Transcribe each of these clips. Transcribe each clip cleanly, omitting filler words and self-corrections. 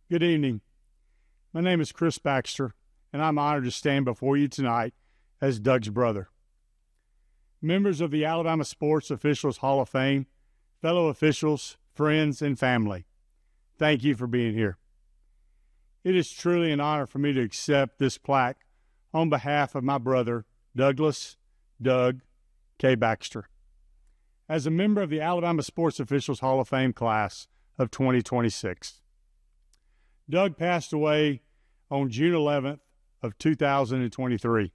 Good evening. My name is Chris Baxter, and I'm honored to stand before you tonight as Doug's brother. Members of the Alabama Sports Officials Hall of Fame, fellow officials, friends, and family, thank you for being here. It is truly an honor for me to accept this plaque on behalf of my brother, Douglas Doug K. Baxter. As a member of the Alabama Sports Officials Hall of Fame class of 2026. Doug passed away on June 11th of 2023.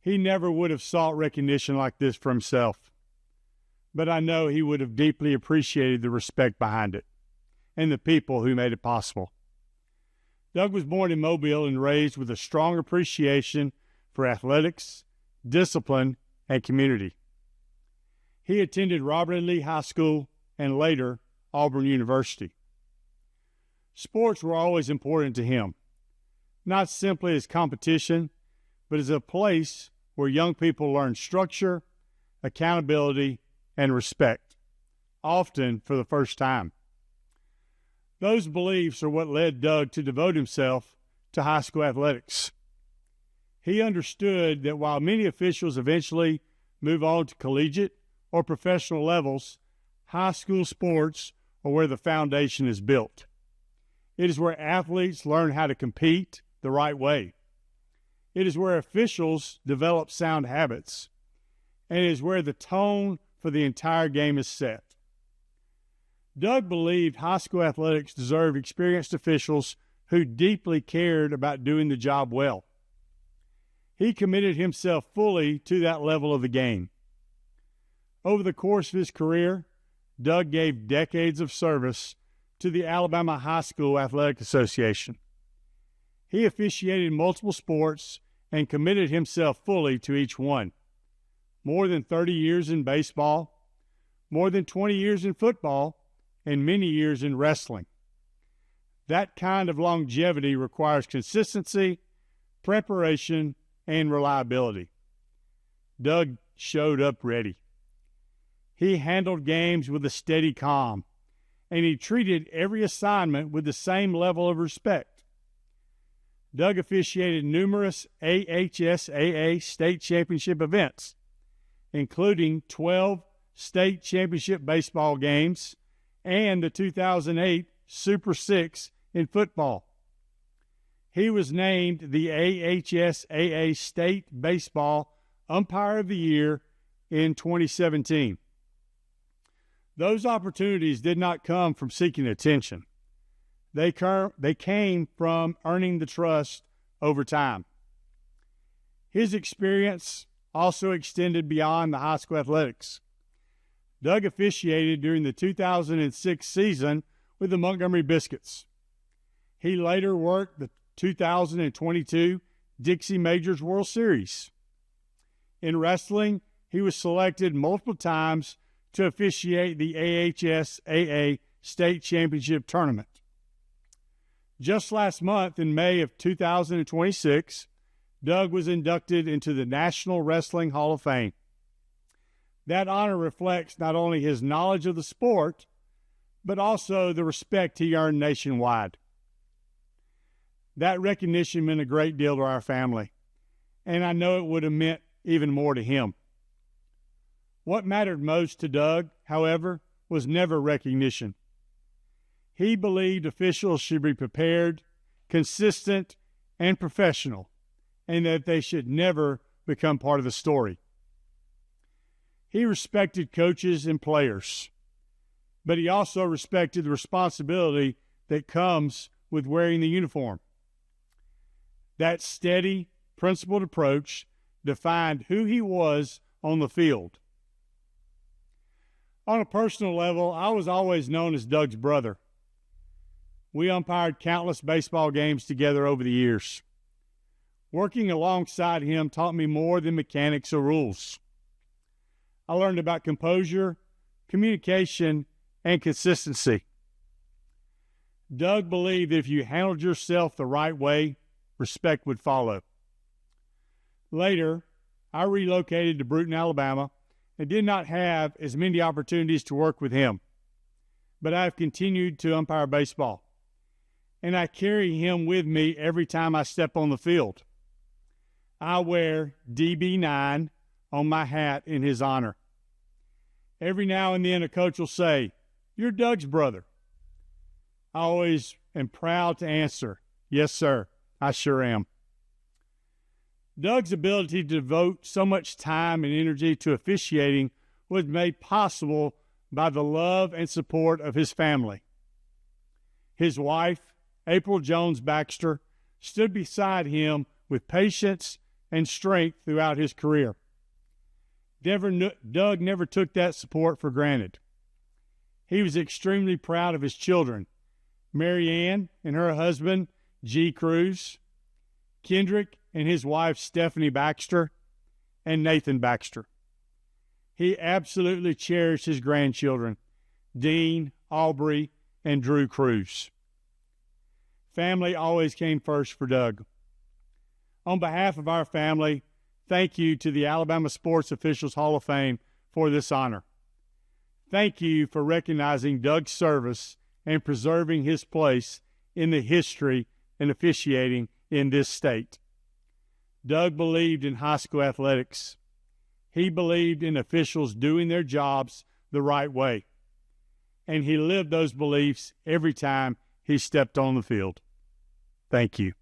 He never would have sought recognition like this for himself, but I know he would have deeply appreciated the respect behind it and the people who made it possible. Doug was born in Mobile and raised with a strong appreciation for athletics, discipline, and community. He attended Robert E. Lee High School and later Auburn University. Sports were always important to him, not simply as competition, but as a place where young people learn structure, accountability, and respect, often for the first time. Those beliefs are what led Doug to devote himself to high school athletics. He understood that while many officials eventually move on to collegiate or professional levels, high school sports are where the foundation is built. It is where athletes learn how to compete the right way. It is where officials develop sound habits. And it is where the tone for the entire game is set. Doug believed high school athletics deserved experienced officials who deeply cared about doing the job well. He committed himself fully to that level of the game. Over the course of his career, Doug gave decades of service to the Alabama High School Athletic Association. He officiated multiple sports and committed himself fully to each one. More than 30 years in baseball, more than 20 years in football, and many years in wrestling. That kind of longevity requires consistency, preparation, and reliability. Doug showed up ready. He handled games with a steady calm, and he treated every assignment with the same level of respect. Doug officiated numerous AHSAA state championship events, including 12 state championship baseball games and the 2008 Super Six in football. He was named the AHSAA State Baseball Umpire of the Year in 2017. Those opportunities did not come from seeking attention. They came from earning the trust over time. His experience also extended beyond the high school athletics. Doug officiated during the 2006 season with the Montgomery Biscuits. He later worked the 2022 Dixie Majors World Series. In wrestling, he was selected multiple times to officiate the AHSAA State Championship Tournament. Just last month, in May of 2026, Doug was inducted into the National Wrestling Hall of Fame. That honor reflects not only his knowledge of the sport, but also the respect he earned nationwide. That recognition meant a great deal to our family, and I know it would have meant even more to him. What mattered most to Doug, however, was never recognition. He believed officials should be prepared, consistent, and professional, and that they should never become part of the story. He respected coaches and players, but he also respected the responsibility that comes with wearing the uniform. That steady, principled approach defined who he was on the field. On a personal level, I was always known as Doug's brother. We umpired countless baseball games together over the years. Working alongside him taught me more than mechanics or rules. I learned about composure, communication, and consistency. Doug believed that if you handled yourself the right way, respect would follow. Later, I relocated to Brewton, Alabama, and did not have as many opportunities to work with him. But I have continued to umpire baseball. and I carry him with me every time I step on the field. I wear DB9 on my hat in his honor. Every now and then a coach will say, "You're Doug's brother." I always am proud to answer, "Yes, sir, I sure am." Doug's ability to devote so much time and energy to officiating was made possible by the love and support of his family. His wife, April Jones Baxter, stood beside him with patience and strength throughout his career. Doug never took that support for granted. He was extremely proud of his children, Mary Ann and her husband, G. Cruz, Kendrick and his wife, Stephanie Baxter, and Nathan Baxter. He absolutely cherished his grandchildren, Dean, Aubrey, and Drew Cruz. Family always came first for Doug. On behalf of our family, thank you to the Alabama Sports Officials Hall of Fame for this honor. Thank you for recognizing Doug's service and preserving his place in the history and officiating in this state. Doug believed in high school athletics. He believed in officials doing their jobs the right way, and he lived those beliefs every time he stepped on the field. Thank you.